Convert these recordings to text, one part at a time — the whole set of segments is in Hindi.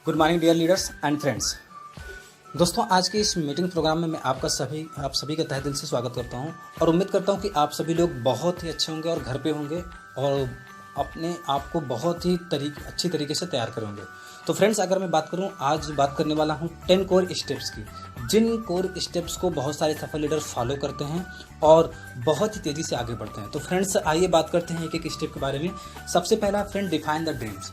Good morning dear leaders and friends. दोस्तों, आज के इस मीटिंग प्रोग्राम में मैं आप सभी का तहे दिल से स्वागत करता हूं और उम्मीद करता हूं कि आप सभी लोग बहुत ही अच्छे होंगे और घर पे होंगे और अपने आप को बहुत ही अच्छी तरीके से तैयार करेंगे। तो फ्रेंड्स, अगर मैं बात करूं, आज बात करने वाला हूं 10 कोर स्टेप्स की, जिन कोर स्टेप्स को बहुत सारे सफल लीडर फॉलो करते हैं और बहुत ही तेज़ी से आगे बढ़ते हैं। तो फ्रेंड्स, आइए बात करते हैं एक एक स्टेप के बारे में। सबसे पहला friend, define the dreams,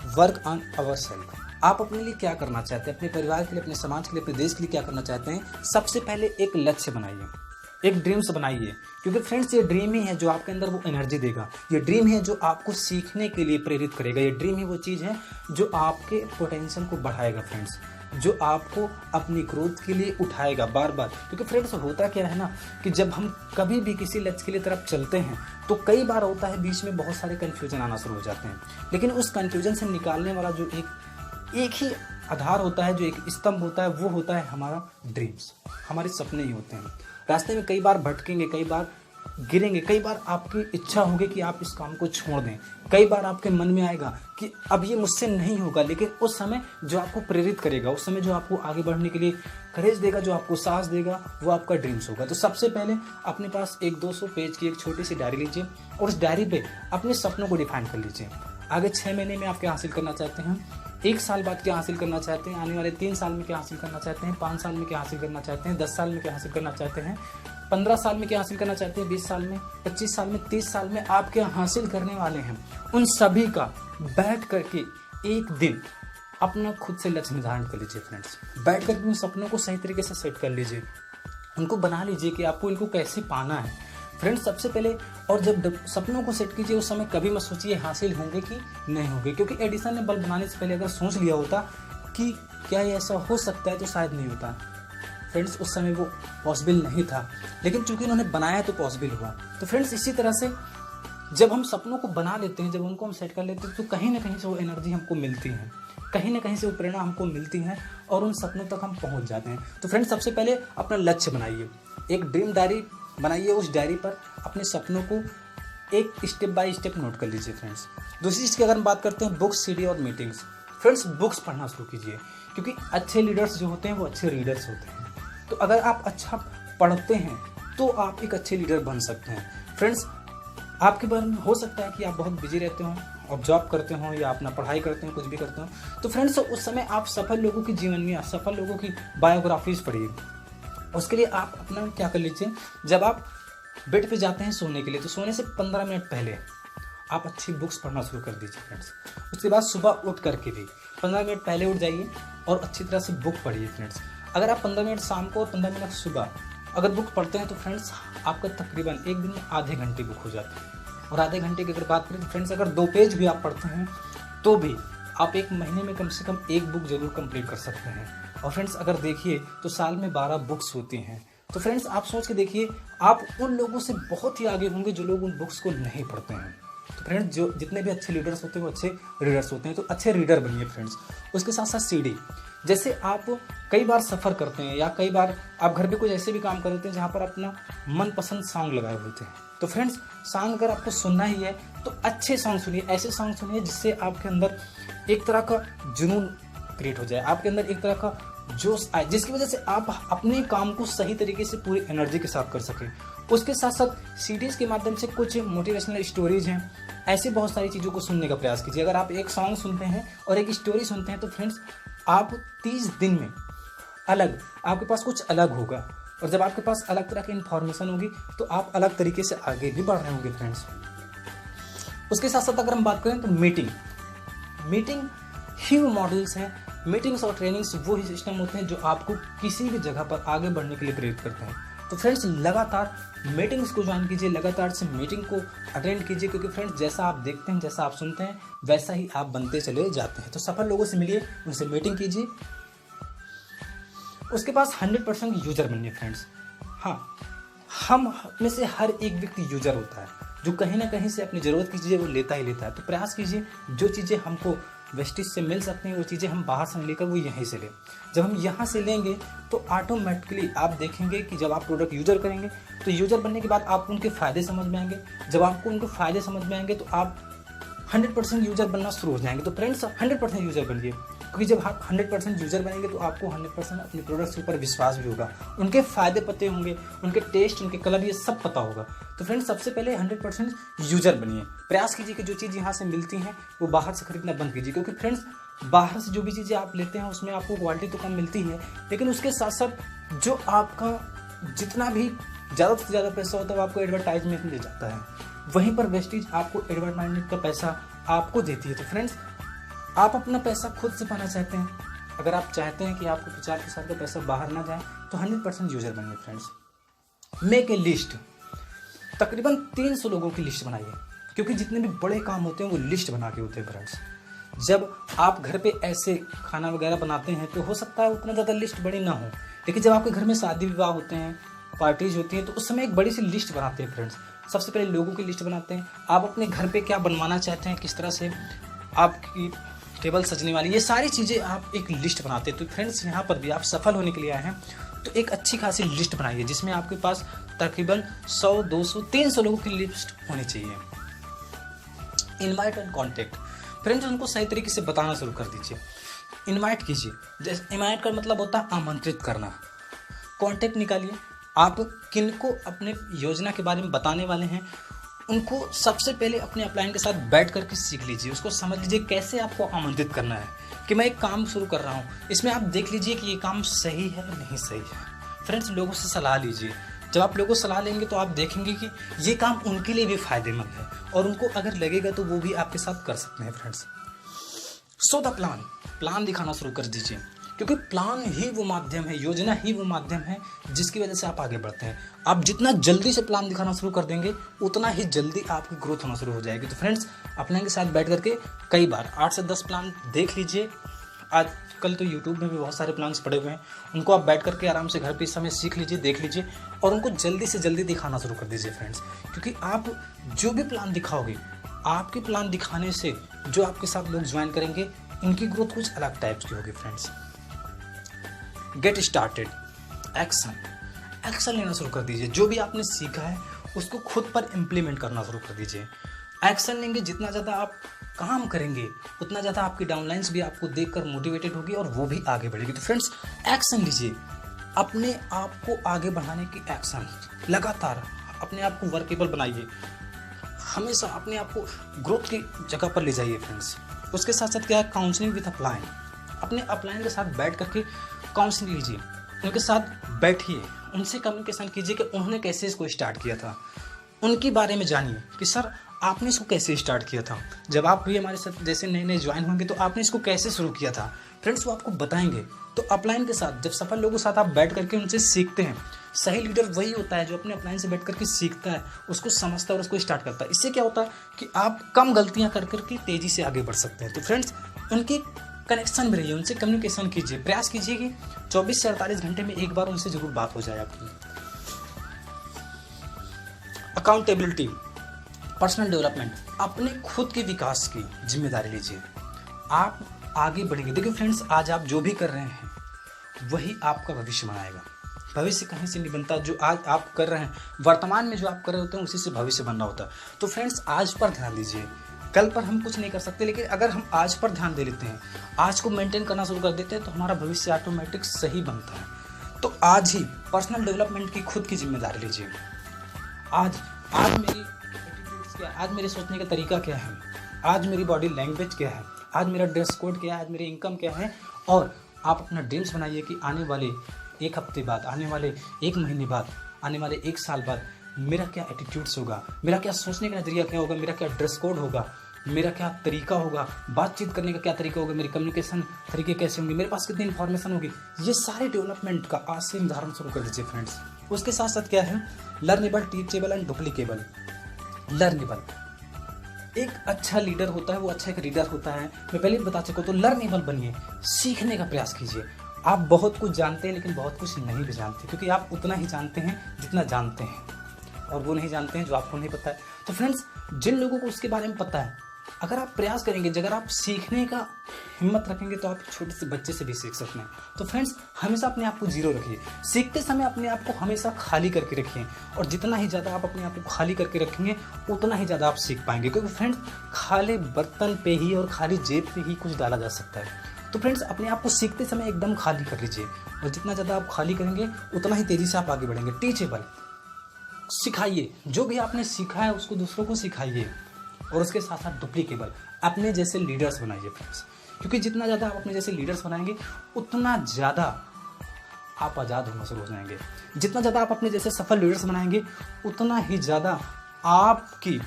work on our self. आप अपने लिए क्या करना चाहते हैं, अपने परिवार के लिए, अपने समाज के लिए, अपने देश के लिए क्या करना चाहते हैं। सबसे पहले एक लक्ष्य बनाइए, एक ड्रीम्स बनाइए, क्योंकि फ्रेंड्स ये ड्रीम ही है जो आपके अंदर वो एनर्जी देगा। ये ड्रीम है जो आपको सीखने के लिए प्रेरित करेगा। ये ड्रीम ही वो चीज़ है जो आपके पोटेंशियल को बढ़ाएगा फ्रेंड्स, जो आपको अपनी ग्रोथ के लिए उठाएगा बार बार। क्योंकि फ्रेंड्स होता क्या है ना कि जब हम कभी भी किसी लक्ष्य के लिए तरफ चलते हैं तो कई बार होता है बीच में बहुत सारे कन्फ्यूजन आना शुरू हो जाते हैं, लेकिन उस कन्फ्यूजन से निकालने वाला जो एक ही आधार होता है, जो एक स्तंभ होता है, वो होता है हमारा ड्रीम्स, हमारे सपने ही होते हैं। रास्ते में कई बार भटकेंगे, कई बार गिरेंगे, कई बार आपकी इच्छा होगी कि आप इस काम को छोड़ दें, कई बार आपके मन में आएगा कि अब ये मुझसे नहीं होगा, लेकिन उस समय जो आपको प्रेरित करेगा, उस समय जो आपको आगे बढ़ने के लिए करेज देगा, जो आपको साहस देगा, वो आपका ड्रीम्स होगा। तो सबसे पहले अपने पास एक 200 पेज की एक छोटी सी डायरी लीजिए और उस डायरी पे अपने सपनों को डिफाइन कर लीजिए। आगे 6 महीने में आप क्या हासिल करना चाहते हैं, 1 साल बाद क्या हासिल करना चाहते हैं, आने वाले 3 साल में क्या हासिल करना चाहते हैं, 5 साल में क्या हासिल करना चाहते हैं, 10 साल में क्या हासिल करना चाहते हैं, 15 साल में क्या हासिल करना चाहते हैं, 20 साल में, 25 साल में, 30 साल में आप क्या हासिल करने वाले हैं। उन सभी का बैठ करके एक दिन अपना खुद से लक्ष्य निर्धारण कर लीजिए फ्रेंड्स। बैठ करके उन सपनों को सही तरीके से सेट कर लीजिए, उनको बना लीजिए कि आपको इनको कैसे पाना है फ्रेंड्स। सबसे पहले, और जब सपनों को सेट कीजिए उस समय कभी मत सोचिए हासिल होंगे कि नहीं होंगे, क्योंकि एडिसन ने बल्ब बनाने से पहले अगर सोच लिया होता कि क्या ये ऐसा हो सकता है तो शायद नहीं होता फ्रेंड्स। उस समय वो पॉसिबल नहीं था, लेकिन चूंकि उन्होंने बनाया तो पॉसिबल हुआ। तो फ्रेंड्स, इसी तरह से जब हम सपनों को बना लेते हैं, जब उनको हम सेट कर लेते हैं, तो कहीं ना कहीं से वो एनर्जी हमको मिलती है, कहीं ना कहीं से वो प्रेरणा हमको मिलती है और उन सपनों तक हम पहुंच जाते हैं। तो फ्रेंड्स, सबसे पहले अपना लक्ष्य बनाइए, एक ड्रीम डायरी बनाइए, उस डायरी पर अपने सपनों को एक स्टेप बाय स्टेप नोट कर लीजिए फ्रेंड्स। दूसरी चीज़ की अगर हम बात करते हैं, बुक्स, सीडी और मीटिंग्स। फ्रेंड्स, बुक्स पढ़ना शुरू कीजिए, क्योंकि अच्छे लीडर्स जो होते हैं वो अच्छे रीडर्स होते हैं। तो अगर आप अच्छा पढ़ते हैं तो आप एक अच्छे लीडर बन सकते हैं फ्रेंड्स। आपके बारे में हो सकता है कि आप बहुत बिजी रहते हों और जॉब करते हों या अपना पढ़ाई करते हो, कुछ भी करते हो, तो फ्रेंड्स उस समय आप सफल लोगों की जीवनी, सफल लोगों की बायोग्राफीज पढ़िए। उसके लिए आप अपना क्या कर लीजिए, जब आप बेड पे जाते हैं सोने के लिए, तो सोने से 15 मिनट पहले आप अच्छी बुक्स पढ़ना शुरू कर दीजिए फ्रेंड्स। उसके बाद सुबह उठ करके भी 15 मिनट पहले उठ जाइए और अच्छी तरह से बुक पढ़िए फ्रेंड्स। अगर आप 15 मिनट शाम को और 15 मिनट सुबह अगर बुक पढ़ते हैं तो फ्रेंड्स आपका तकरीबन एक दिन में आधे घंटे बुक हो जाती है। और आधे घंटे की अगर बात करें तो फ्रेंड्स, अगर 2 पेज भी आप पढ़ते हैं तो भी आप एक महीने में कम से कम 1 बुक जरूर कंप्लीट कर सकते हैं। और फ्रेंड्स, अगर देखिए तो साल में 12 बुक्स होती हैं। तो फ्रेंड्स, आप सोच के देखिए, आप उन लोगों से बहुत ही आगे होंगे जो लोग उन बुक्स को नहीं पढ़ते हैं। तो फ्रेंड्स, जो जितने भी अच्छे लीडर्स होते हैं वो अच्छे रीडर्स होते हैं, तो अच्छे रीडर बनिए फ्रेंड्स। उसके साथ साथ सीडी, जैसे आप कई बार सफ़र करते हैं या कई बार आप घर पे कुछ ऐसे भी काम करते हैं जहाँ पर अपना मनपसंद सॉन्ग लगाए होते हैं। तो फ्रेंड्स, सॉन्ग अगर आपको सुनना ही है तो अच्छे सॉन्ग सुनिए, ऐसे सॉन्ग सुनिए जिससे आपके अंदर एक तरह का जुनून क्रिएट हो जाए, आपके अंदर एक तरह का जोश आए, जिसकी वजह से आप अपने काम को सही तरीके से पूरी एनर्जी के साथ कर सकें। उसके साथ साथ सीडीज़ के माध्यम से कुछ मोटिवेशनल स्टोरीज हैं, ऐसे बहुत सारी चीज़ों को सुनने का प्रयास कीजिए। अगर आप एक सॉन्ग सुनते हैं और एक स्टोरी सुनते हैं तो फ्रेंड्स, आप 30 दिन में आपके पास कुछ अलग होगा, और जब आपके पास अलग तरह की इन्फॉर्मेशन होगी तो आप अलग तरीके से आगे भी बढ़ रहे होंगे फ्रेंड्स। उसके साथ साथ अगर हम बात करें तो मीटिंग ही वो मॉडल्स हैं, मीटिंग्स और ट्रेनिंग्स वो ही सिस्टम होते हैं जो आपको किसी भी जगह पर आगे बढ़ने के लिए प्रेरित करते हैं। तो फ्रेंड्स, लगातार मीटिंग्स को ज्वाइन कीजिए, लगातार से मीटिंग को अटेंड कीजिए, क्योंकि फ्रेंड्स जैसा आप देखते हैं, जैसा आप सुनते हैं, वैसा ही आप बनते चले जाते हैं। तो सफल लोगों से मिलिए, उनसे मीटिंग कीजिए। उसके पास 100% यूजर बनिए फ्रेंड्स। हाँ, हम में से हर एक व्यक्ति यूजर होता है जो कहीं ना कहीं से अपनी ज़रूरत की चीज़ें वो लेता ही लेता है। तो प्रयास कीजिए जो चीज़ें हमको वेस्टेज से मिल सकती हैं वो चीज़ें हम बाहर से लेकर वो यहीं से लें। जब हम यहाँ से लेंगे तो ऑटोमेटिकली आप देखेंगे कि जब आप प्रोडक्ट यूजर करेंगे तो यूजर बनने के बाद आपको उनके फ़ायदे समझ में आएंगे। जब आपको उनके फ़ायदे समझ में आएंगे तो आप 100% यूजर बनना शुरू हो जाएंगे। तो फ्रेंड्स 100% यूजर बनिए, क्योंकि जब आप 100% यूजर बनेंगे तो आपको 100% अपने प्रोडक्ट्स के ऊपर विश्वास भी होगा, उनके फ़ायदे पते होंगे, उनके टेस्ट, उनके कलर, ये सब पता होगा। तो फ्रेंड्स सबसे पहले 100% यूजर बनिए। प्रयास कीजिए कि जो चीज़ यहाँ से मिलती हैं वो बाहर से खरीदना बंद कीजिए, क्योंकि फ्रेंड्स बाहर से जो भी चीज़ें आप लेते हैं उसमें आपको क्वालिटी तो कम मिलती है, लेकिन उसके साथ साथ जो आपका जितना भी ज़्यादा से ज़्यादा पैसा होता है वो आपको एडवर्टाइजमेंट ले जाता है, वहीं पर वेस्टेज आपको एडवर्टाइजमेंट का पैसा आपको देती है। तो फ्रेंड्स आप अपना पैसा खुद से पाना चाहते हैं, अगर आप चाहते हैं कि आपको प्रचार प्रसार का पैसा बाहर ना जाए तो 100% यूजर बनिए। फ्रेंड्स मेक ए लिस्ट, तकरीबन 300 लोगों की लिस्ट बनाइए, क्योंकि जितने भी बड़े काम होते हैं वो लिस्ट बना के होते हैं। फ्रेंड्स जब आप घर पे ऐसे खाना वगैरह बनाते हैं तो हो सकता है उतना ज़्यादा लिस्ट बड़ी ना हो, लेकिन जब आपके घर में शादी विवाह होते हैं, पार्टीज होती हैं, तो उस समय एक बड़ी सी लिस्ट बनाते हैं। फ्रेंड्स सबसे पहले लोगों की लिस्ट बनाते हैं, आप अपने घर पे क्या बनवाना चाहते हैं, किस तरह से आपकी टेबल सजने वाली, ये सारी चीज़ें आप एक लिस्ट बनाते हैं। तो फ्रेंड्स यहाँ पर भी आप सफल होने के लिए आए हैं तो एक अच्छी खासी लिस्ट बनाइए, जिसमें आपके पास तकरीबन 100, 200, 300 लोगों की लिस्ट होनी चाहिए। इनवाइट एंड कॉन्टेक्ट, फ्रेंड्स उनको सही तरीके से बताना शुरू कर दीजिए, इनवाइट कीजिए। जैसे इनवाइट का मतलब होता है आमंत्रित करना। कॉन्टेक्ट निकालिए, आप किनको अपने योजना के बारे में बताने वाले हैं उनको सबसे पहले अपने अपलाइन के साथ बैठ करके सीख लीजिए, उसको समझ लीजिए कैसे आपको आमंत्रित करना है कि मैं एक काम शुरू कर रहा हूँ, इसमें आप देख लीजिए कि ये काम सही है या नहीं सही है। फ्रेंड्स लोगों से सलाह लीजिए, जब आप लोगों से सलाह लेंगे तो आप देखेंगे कि ये काम उनके लिए भी फायदेमंद है और उनको अगर लगेगा तो वो भी आपके साथ कर सकते हैं। फ्रेंड्स सो द प्लान दिखाना शुरू कर दीजिए, क्योंकि प्लान ही वो माध्यम है, योजना ही वो माध्यम है जिसकी वजह से आप आगे बढ़ते हैं। आप जितना जल्दी से प्लान दिखाना शुरू कर देंगे उतना ही जल्दी आपकी ग्रोथ होना शुरू हो जाएगी। तो फ्रेंड्स अपलाइन के साथ बैठ करके कई बार 8 से 10 प्लान देख लीजिए। आजकल तो यूट्यूब में भी बहुत सारे प्लान्स पड़े हुए हैं, उनको आप बैठ करके आराम से घर पे इस समय सीख लीजिए, देख लीजिए और उनको जल्दी से जल्दी दिखाना शुरू कर दीजिए। फ्रेंड्स क्योंकि आप जो भी प्लान दिखाओगे, आपके प्लान दिखाने से जो आपके साथ लोग ज्वाइन करेंगे उनकी ग्रोथ कुछ अलग टाइप्स की होगी। फ्रेंड्स गेट स्टार्टेड, एक्शन लेना शुरू कर दीजिए। जो भी आपने सीखा है उसको खुद पर इम्प्लीमेंट करना शुरू कर दीजिए। एक्शन लेंगे, जितना ज़्यादा आप काम करेंगे उतना ज़्यादा आपकी डाउनलाइंस भी आपको देखकर मोटिवेटेड होगी और वो भी आगे बढ़ेगी। तो फ्रेंड्स एक्शन लीजिए, अपने आप को आगे बढ़ाने की एक्शन, लगातार अपने आप को वर्केबल बनाइए, हमेशा अपने आप को ग्रोथ की जगह पर ले जाइए। फ्रेंड्स उसके साथ साथ क्या है, काउंसलिंग विद अपलाइन, अपने अपलाइन के साथ बैठ करके काउंसलिंग लीजिए, उनके साथ बैठिए, उनसे कम्युनिकेशन कीजिए कि उन्होंने कैसे इसको स्टार्ट किया था, उनके बारे में जानिए कि सर आपने इसको कैसे स्टार्ट किया था, जब आप भी हमारे साथ जैसे नए नए ज्वाइन होंगे तो आपने इसको कैसे शुरू किया था। फ्रेंड्स वो आपको बताएंगे। तो अपलाइन के साथ जब सफल लोगों के साथ आप बैठ करके उनसे सीखते हैं, सही लीडर वही होता है जो अपने अपलाइन से बैठ करके सीखता है, उसको समझता है और उसको स्टार्ट करता है। इससे क्या होता है कि आप कम गलतियाँ कर करके तेज़ी से आगे बढ़ सकते हैं। तो फ्रेंड्स उनके कनेक्शन में रहिए, उनसे कम्युनिकेशन कीजिए, प्रयास कीजिए कि 24 से 48 घंटे में एक बार उनसे जरूर बात हो जाए आपकी। अकाउंटेबिलिटी, पर्सनल डेवलपमेंट, अपने खुद के विकास की जिम्मेदारी लीजिए, आप आगे बढ़ेंगे। देखिए फ्रेंड्स आज आप जो भी कर रहे हैं वही आपका भविष्य बनाएगा। भविष्य कहीं से नहीं बनता, जो आज आप कर रहे हैं, वर्तमान में जो आप कर रहे होते हैं उसी से भविष्य बन रहा होता है। तो फ्रेंड्स आज पर ध्यान दीजिए, कल पर हम कुछ नहीं कर सकते, लेकिन अगर हम आज पर ध्यान दे लेते हैं, आज को मेंटेन करना शुरू कर देते हैं तो हमारा भविष्य ऑटोमेटिक सही बनता है। तो आज ही पर्सनल डेवलपमेंट की खुद की जिम्मेदारी लीजिए। आज मेरी एटीट्यूड्स क्या है, आज मेरे सोचने का तरीका क्या है, आज मेरी बॉडी लैंग्वेज क्या है, आज मेरा ड्रेस कोड क्या है, आज मेरी इनकम क्या है। और आप अपना ड्रीम्स बनाइए कि आने वाले 1 हफ्ते बाद, आने वाले 1 महीने बाद, आने वाले 1 साल बाद मेरा क्या एटीट्यूड्स होगा, मेरा क्या सोचने का नज़रिया क्या होगा, मेरा क्या ड्रेस कोड होगा, मेरा क्या तरीका होगा, बातचीत करने का क्या तरीका होगा, मेरी कम्युनिकेशन तरीके कैसे होंगे, मेरे पास कितनी इन्फॉर्मेशन होगी। ये सारे डेवलपमेंट का आज से निर्धारण शुरू कर दीजिए। फ्रेंड्स उसके साथ साथ क्या है, learnable, teachable and duplicable. Learnable, एक अच्छा लीडर होता है वो अच्छा एक रीडर होता है, मैं पहले भी बता चुका हूँ। तो लर्नेबल बनिए, सीखने का प्रयास कीजिए। आप बहुत कुछ जानते हैं लेकिन बहुत कुछ नहीं भी जानते, क्योंकि आप उतना ही जानते हैं जितना जानते हैं और वो नहीं जानते हैं जो आपको नहीं पता है। तो फ्रेंड्स जिन लोगों को उसके बारे में पता है, अगर आप प्रयास करेंगे, अगर आप सीखने का हिम्मत रखेंगे तो आप छोटे से बच्चे से भी सीख सकते हैं। तो फ्रेंड्स, हमेशा अपने आप को जीरो रखिए। सीखते समय अपने आप को हमेशा खाली करके रखिए, और जितना ही ज़्यादा आप अपने आप को खाली करके रखेंगे उतना ही ज़्यादा आप सीख पाएंगे। क्योंकि फ्रेंड्स, खाली बर्तन पे ही और खाली जेब पे ही कुछ डाला जा सकता है। तो फ्रेंड्स, अपने आप को सीखते समय एकदम खाली कर लीजिए, और जितना ज़्यादा आप खाली करेंगे उतना ही तेज़ी से आप आगे बढ़ेंगे। टीचेबल, सिखाइए, जो भी आपने सीखा है उसको दूसरों को सिखाइए, और उसके साथ साथ डुप्लीकेबल, अपने जैसे लीडर्स बनाइए फ्रेंड्स। क्योंकि जितना ज़्यादा आप अपने जैसे लीडर्स बनाएंगे उतना ज़्यादा आप आज़ाद होना शुरू हो जाएंगे। जितना ज़्यादा आप अपने जैसे सफल लीडर्स बनाएंगे उतना ही ज़्यादा आपकी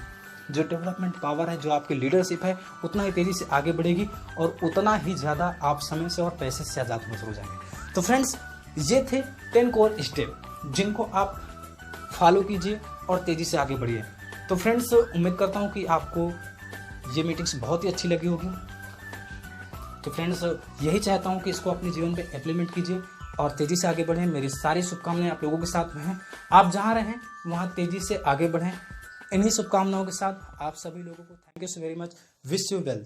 जो डेवलपमेंट पावर है, जो आपकी लीडरशिप है, उतना ही तेज़ी से आगे बढ़ेगी, और उतना ही ज़्यादा आप समय से और पैसे से आज़ाद होना शुरू हो जाएंगे। तो फ्रेंड्स, ये थे 10 कोर स्टेप जिनको आप फॉलो कीजिए और तेज़ी से आगे बढ़िए। तो फ्रेंड्स, उम्मीद करता हूँ कि आपको ये मीटिंग्स बहुत ही अच्छी लगी होगी। तो फ्रेंड्स, यही चाहता हूँ कि इसको अपने जीवन पे इम्प्लीमेंट कीजिए और तेज़ी से आगे बढ़ें। मेरी सारी शुभकामनाएं आप लोगों के साथ में हैं। आप जहाँ रहें वहाँ तेज़ी से आगे बढ़ें। इन्हीं शुभकामनाओं के साथ आप सभी लोगों को thank you so very much. Wish you well.